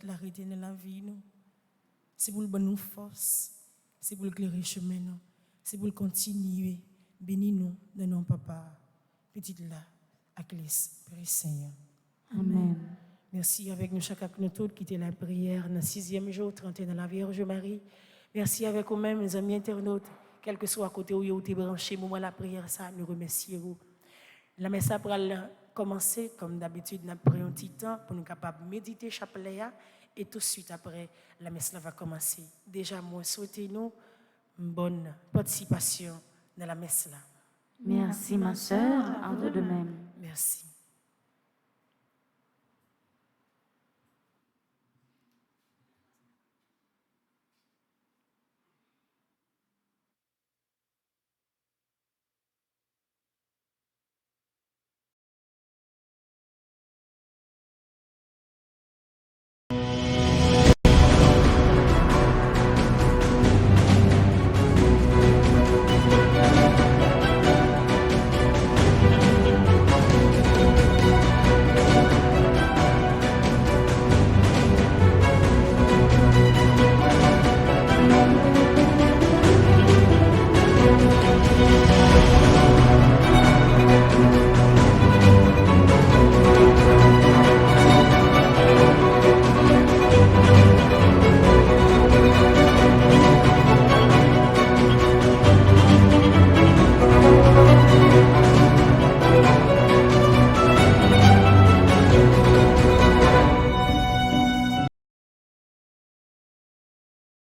petite l'arrêter dans la vie, nous. C'est pour le bon nous force, c'est pour éclairer le chemin, nous. C'est pour continuer. Bénis-nous de nos papa, petite là, à l'église, Père Saint. Amen. Merci avec nous, chacun de nous tous, qui était la prière dans le 6e jour, 31 dans la Vierge Marie. Merci avec vous-même, mes amis internautes, quel que soit à côté où vous êtes branchés, moment la prière, ça, nous remercions. La messe après commencer, comme d'habitude, nous prenons un petit temps pour nous capables de méditer chapelet et tout de suite après, la messe va commencer. Déjà, moi, souhaitez-nous une bonne participation dans la messe là. Merci, ma sœur, à vous de même. Merci.